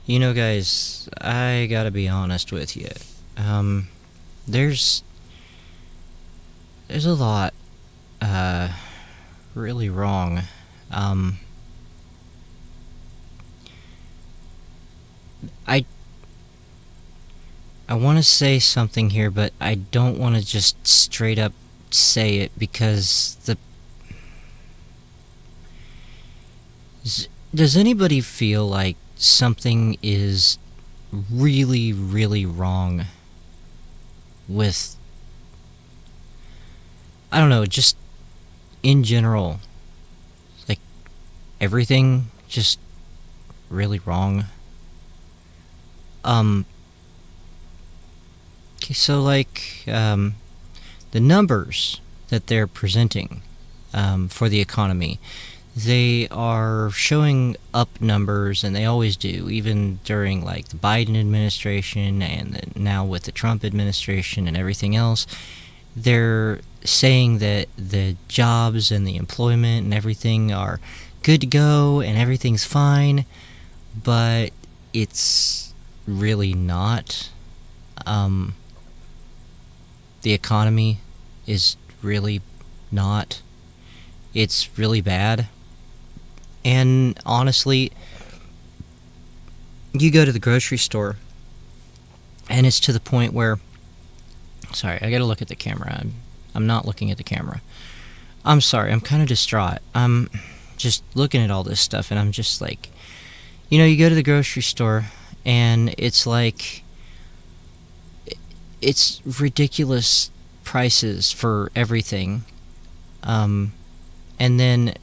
Guys, I gotta be honest with you. Um, there's there's a lot uh really wrong. Um, I I want to say something here, but I don't want to just straight up say it because does anybody feel like something is really really wrong with, I don't know, just in general, like everything just really wrong? Um okay, so the numbers that they're presenting for the economy, they are showing up numbers, and they always do, even during like the Biden administration and now with the Trump administration and everything else. They're saying that the jobs and the employment and everything are good to go and everything's fine, but it's really not. Um, the economy is really not. It's really bad. And honestly, you go to the grocery store, and it's to the point where. Sorry, I gotta look at the camera. I'm not looking at the camera. I'm sorry, I'm kind of distraught. I'm just looking at all this stuff, and I'm just like. You go to the grocery store, and it's like. It's ridiculous prices for everything. And then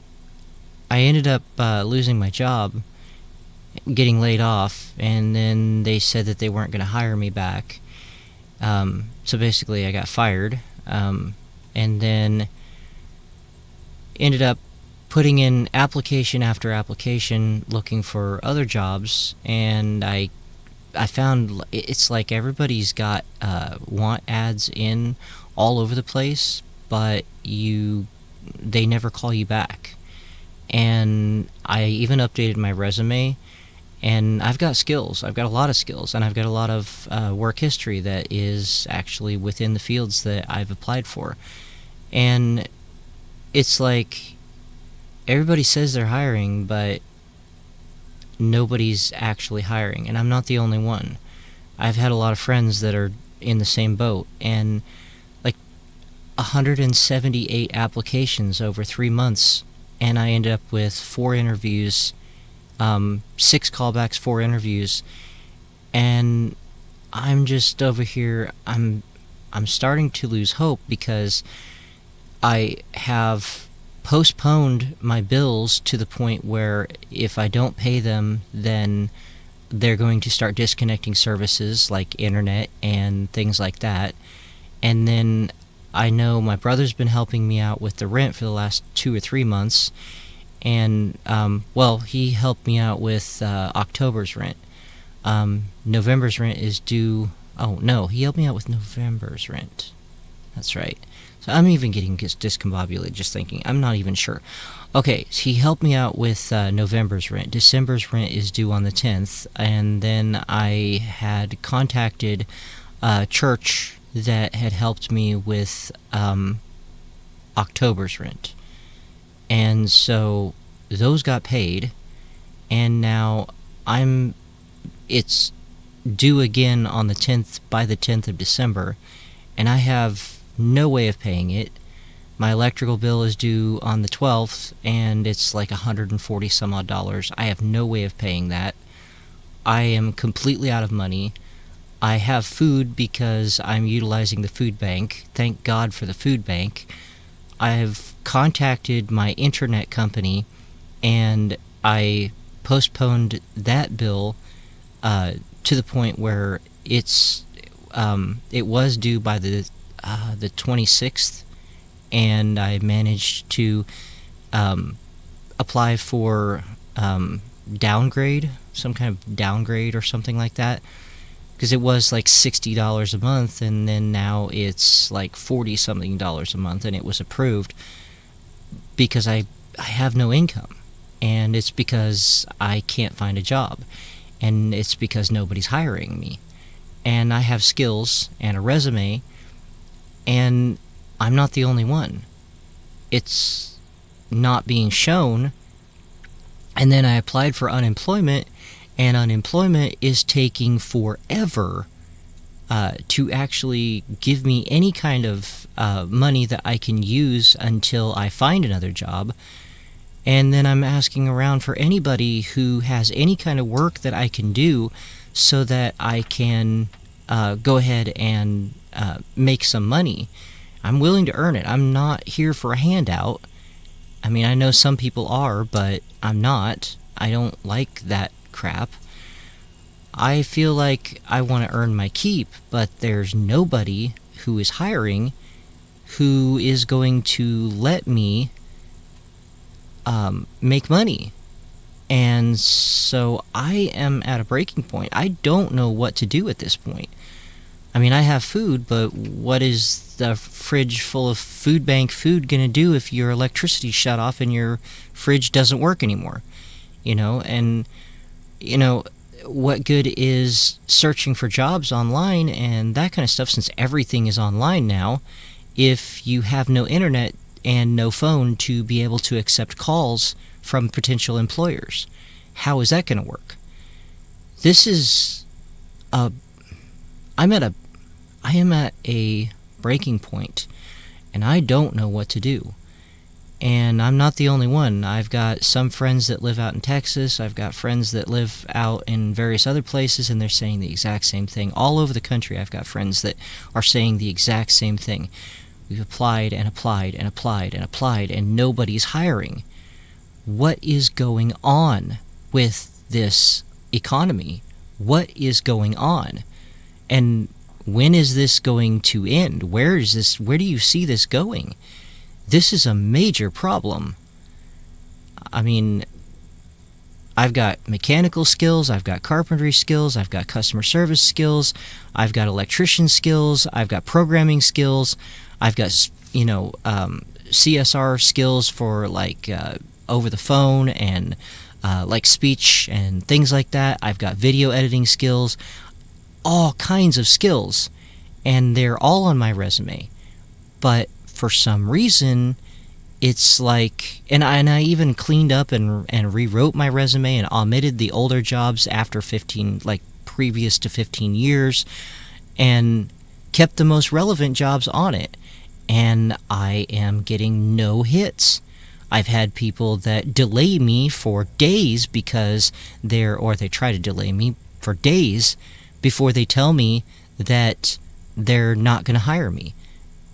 I ended up losing my job, getting laid off, and then they said that they weren't going to hire me back. So basically, I got fired, and then ended up putting in application after application looking for other jobs, and I found it's like everybody's got want ads in all over the place, but they never call you back. And I even updated my resume, and I've got skills. I've got a lot of skills, and I've got a lot of work history that is actually within the fields that I've applied for. And it's like everybody says they're hiring, but nobody's actually hiring, and I'm not the only one. I've had a lot of friends that are in the same boat, and like 178 applications over 3 months, and I ended up with 4 interviews, 6 callbacks, 4 interviews, and I'm just over here. I'm starting to lose hope because I have postponed my bills to the point where if I don't pay them, then they're going to start disconnecting services like internet and things like that. And then I know my brother's been helping me out with the rent for the last 2 or 3 months, and he helped me out with October's rent. November's rent is due. Oh no, he helped me out with November's rent. That's right. So I'm even getting discombobulated just thinking. I'm not even sure. Okay, so he helped me out with November's rent. December's rent is due on the 10th, and then I had contacted a church that had helped me with October's rent. And so those got paid, and now it's due again on the 10th, by the 10th of December, and I have no way of paying it. My electrical bill is due on the 12th, and it's like $140 some odd. I have no way of paying that. I am completely out of money. I have food because I'm utilizing the food bank. Thank God for the food bank. I've contacted my internet company, and I postponed that bill to the point where it was due by the 26th, and I managed to apply for downgrade, some kind of downgrade or something like that, because it was like $60 a month, and then now it's like $40 something a month, and it was approved because I have no income, and it's because I can't find a job. and it's because nobody's hiring me. And I have skills and a resume, and I'm not the only one. It's not being shown. And then I applied for unemployment, and unemployment is taking forever to actually give me any kind of money that I can use until I find another job. And then I'm asking around for anybody who has any kind of work that I can do so that I can go ahead and make some money. I'm willing to earn it. I'm not here for a handout. I mean, I know some people are, but I'm not. I don't like that crap. I feel like I want to earn my keep, but there's nobody who is hiring who is going to let me make money. And so I am at a breaking point. I don't know what to do at this point. I mean, I have food, but what is the fridge full of food bank food going to do if your electricity's shut off and your fridge doesn't work anymore? And what good is searching for jobs online and that kind of stuff, since everything is online now, if you have no internet and no phone to be able to accept calls from potential employers? How is that going to work? This is I am at a breaking point, and I don't know what to do. And I'm not the only one. I've got some friends that live out in Texas. I've got friends that live out in various other places, and they're saying the exact same thing. All over the country, I've got friends that are saying the exact same thing. We've applied and applied and applied and applied, and nobody's hiring. What is going on with this economy? What is going on? And when is this going to end? Where do you see this going? This is a major problem. I mean, I've got mechanical skills, I've got carpentry skills, I've got customer service skills, I've got electrician skills, I've got programming skills, I've got, CSR skills for over the phone and like speech and things like that. I've got video editing skills, all kinds of skills, and they're all on my resume. But for some reason, it's like, and I even cleaned up and rewrote my resume and omitted the older jobs after previous to 15 years, and kept the most relevant jobs on it. And I am getting no hits. I've had people that delay me for days because they try to delay me for days before they tell me that they're not going to hire me.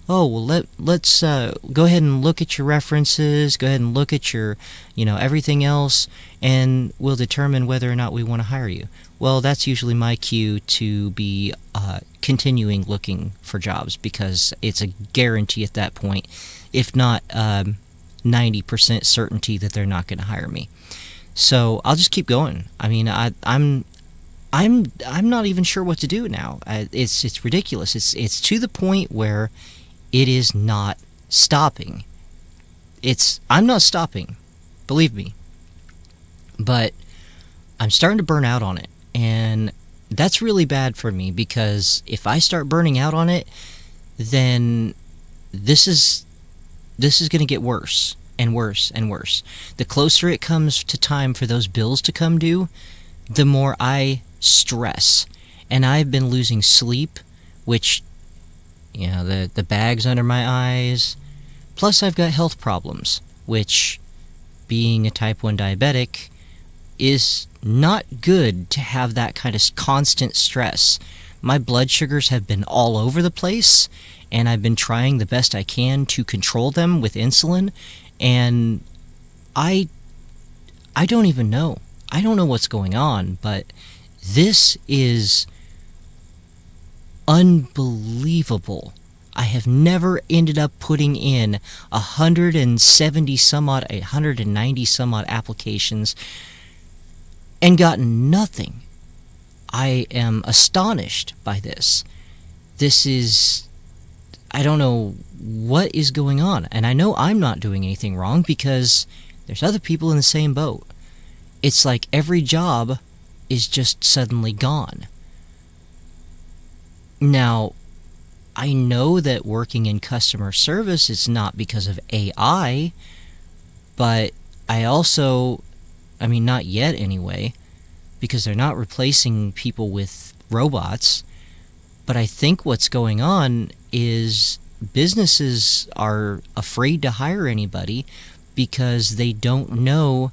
Oh, well, let's go ahead and look at your references, go ahead and look at your, everything else, and we'll determine whether or not we want to hire you. Well, that's usually my cue to be continuing looking for jobs, because it's a guarantee at that point, if not 90% certainty that they're not going to hire me. So I'll just keep going. I mean, I'm not even sure what to do now. It's ridiculous. It's to the point where it is not stopping. I'm not stopping, believe me. But I'm starting to burn out on it, and that's really bad for me, because if I start burning out on it, then this is going to get worse and worse and worse. The closer it comes to time for those bills to come due, the more I stress. And I've been losing sleep, which, the bags under my eyes. Plus I've got health problems, which, being a type 1 diabetic, is not good to have that kind of constant stress. My blood sugars have been all over the place, and I've been trying the best I can to control them with insulin, and I don't even know. I don't know what's going on, but this is unbelievable. I have never ended up putting in 190 some odd applications and gotten nothing. I am astonished by this. I don't know what is going on, and I know I'm not doing anything wrong, because there's other people in the same boat. It's like every job is just suddenly gone. Now, I know that working in customer service is not because of AI, but not yet anyway, because they're not replacing people with robots. But I think what's going on is businesses are afraid to hire anybody because they don't know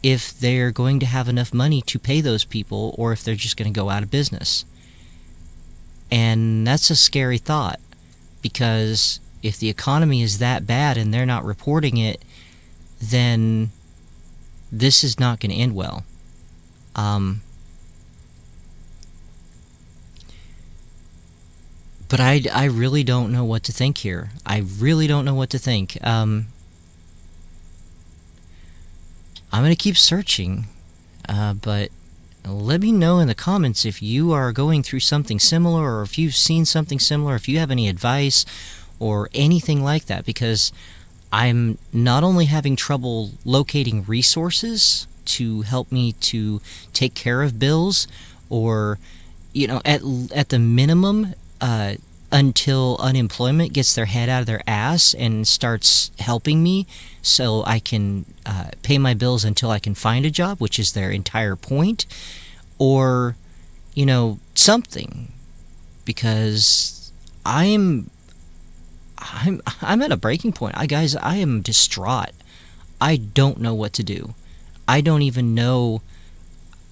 if they're going to have enough money to pay those people or if they're just going to go out of business. And that's a scary thought, because if the economy is that bad and they're not reporting it, then this is not going to end well. But I really don't know what to think here. I really don't know what to think. I'm going to keep searching, but let me know in the comments if you are going through something similar, or if you've seen something similar, if you have any advice or anything like that, because I'm not only having trouble locating resources to help me to take care of bills, or, at the minimum, until unemployment gets their head out of their ass and starts helping me so I can pay my bills until I can find a job, which is their entire point, or, something, because I'm at a breaking point. Guys, I am distraught. I don't know what to do. I don't even know.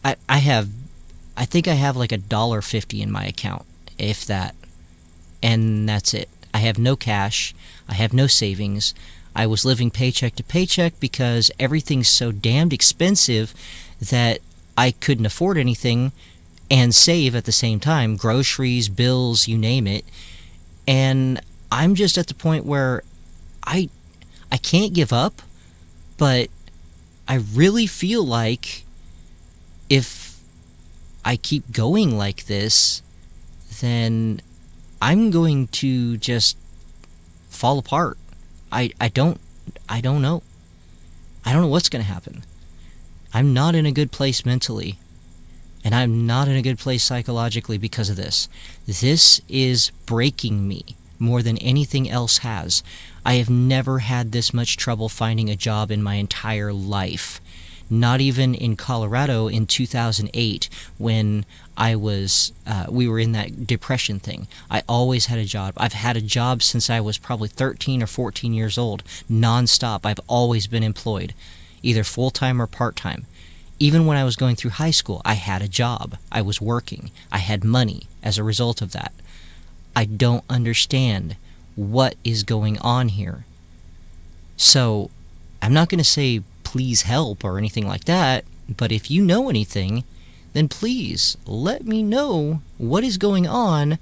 I think I have like $1.50 in my account, if that, and that's it. I have no cash. I have no savings. I was living paycheck to paycheck because everything's so damned expensive that I couldn't afford anything and save at the same time. Groceries, bills, you name it. And I'm just at the point where I can't give up, but I really feel like if I keep going like this, then I'm going to just fall apart. I don't know. I don't know what's going to happen. I'm not in a good place mentally, and I'm not in a good place psychologically because of this. This is breaking me more than anything else has. I have never had this much trouble finding a job in my entire life. Not even in Colorado in 2008 when we were in that depression thing. I always had a job. I've had a job since I was probably 13 or 14 years old, nonstop. I've always been employed, either full-time or part-time. Even when I was going through high school, I had a job. I was working. I had money as a result of that. I don't understand what is going on here. So, I'm not going to say please help or anything like that, but if you know anything, then please let me know what is going on,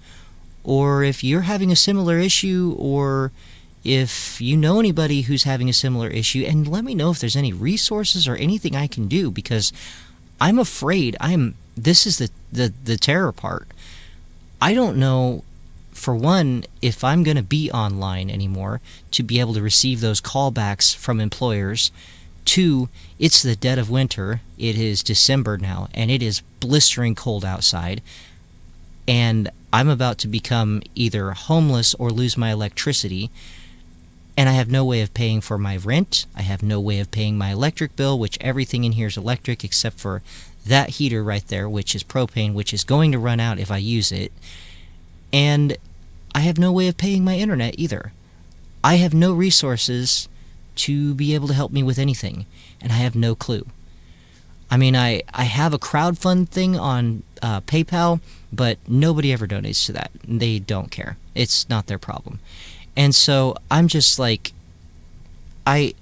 or if you're having a similar issue, or if you know anybody who's having a similar issue, and let me know if there's any resources or anything I can do, because I'm afraid this is the terror part. I don't know, for one, if I'm going to be online anymore to be able to receive those callbacks from employers. Two, it's the dead of winter. It is December now, and it is blistering cold outside. And I'm about to become either homeless or lose my electricity. And I have no way of paying for my rent. I have no way of paying my electric bill, which everything in here is electric except for that heater right there, which is propane, which is going to run out if I use it. And I have no way of paying my internet either. I have no resources to be able to help me with anything, and I have no clue. I mean, I have a crowdfund thing on PayPal, but nobody ever donates to that. They don't care. It's not their problem. And so I'm just like, I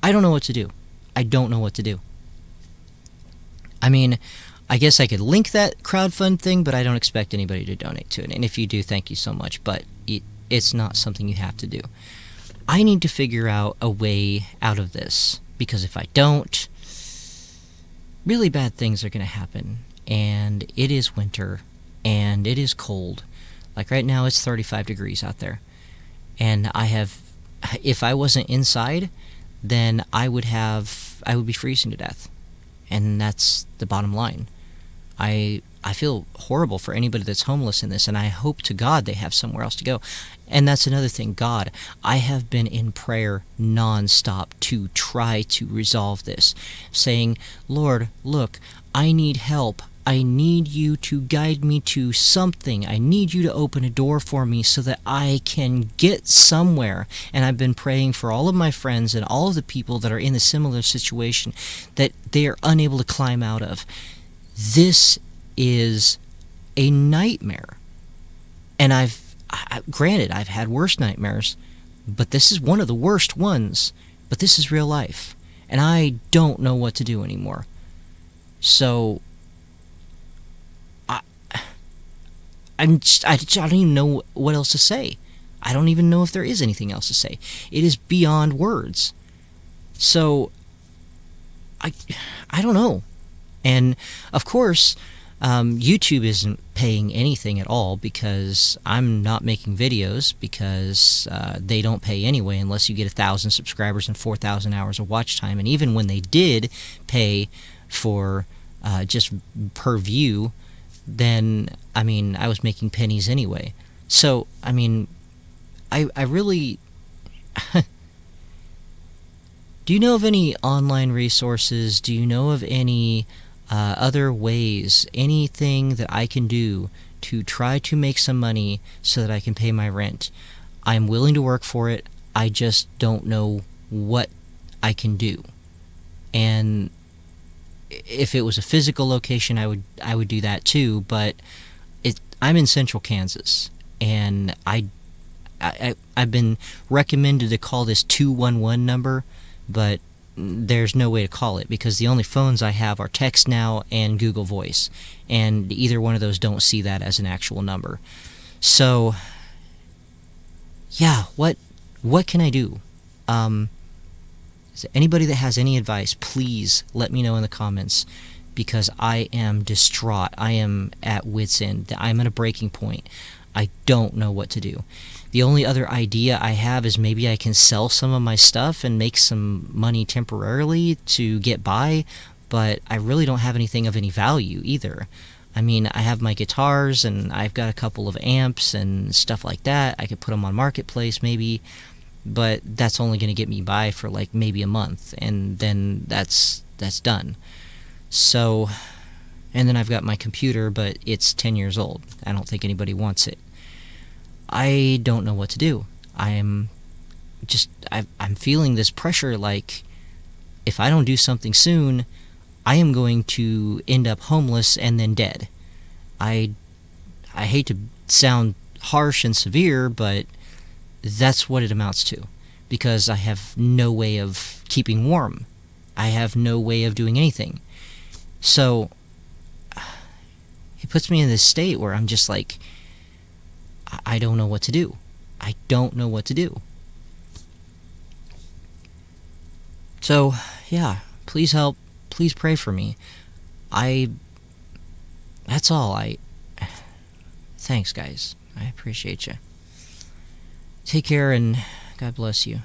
don't know what to do. I don't know what to do. I mean, I guess I could link that crowdfund thing, but I don't expect anybody to donate to it. And if you do, thank you so much, but it's not something you have to do. I need to figure out a way out of this, because if I don't, really bad things are going to happen. And it is winter, and it is cold. Like right now, it's 35 degrees out there. And if I wasn't inside, then I would be freezing to death. And that's the bottom line. I feel horrible for anybody that's homeless in this, and I hope to God they have somewhere else to go. And that's another thing. God, I have been in prayer nonstop to try to resolve this, saying, Lord, look, I need help. I need you to guide me to something. I need you to open a door for me so that I can get somewhere. And I've been praying for all of my friends and all of the people that are in a similar situation that they are unable to climb out of. This is a nightmare. And granted, I've had worse nightmares, but this is one of the worst ones. But this is real life, and I don't know what to do anymore. So I don't even know what else to say. I don't even know if there is anything else to say. It is beyond words. So I don't know. And of course, YouTube isn't paying anything at all because I'm not making videos, because they don't pay anyway unless you get 1,000 subscribers and 4,000 hours of watch time. And even when they did pay for just per view, then, I mean, I was making pennies anyway. So, I mean, I really... Do you know of any online resources? Do you know of any other ways, anything that I can do to try to make some money so that I can pay my rent? I'm willing to work for it. I just don't know what I can do. And if it was a physical location, I would do that too. But I'm in central Kansas, and I've been recommended to call this 211 number, but there's no way to call it because the only phones I have are Text Now and Google Voice, and either one of those don't see that as an actual number. So, yeah, what can I do? Is there anybody that has any advice, please let me know in the comments, because I am distraught. I am at wit's end. I'm at a breaking point. I don't know what to do. The only other idea I have is maybe I can sell some of my stuff and make some money temporarily to get by, but I really don't have anything of any value either. I mean, I have my guitars, and I've got a couple of amps and stuff like that. I could put them on Marketplace maybe, but that's only going to get me by for like maybe a month, and then that's done. So, and then I've got my computer, but it's 10 years old. I don't think anybody wants it. I don't know what to do. I'm feeling this pressure, like if I don't do something soon, I am going to end up homeless and then dead. I hate to sound harsh and severe, but that's what it amounts to, because I have no way of keeping warm. I have no way of doing anything. So it puts me in this state where I'm just like, I don't know what to do. I don't know what to do. So, yeah, please help. Please pray for me. That's all. Thanks, guys. I appreciate you. Take care, and God bless you.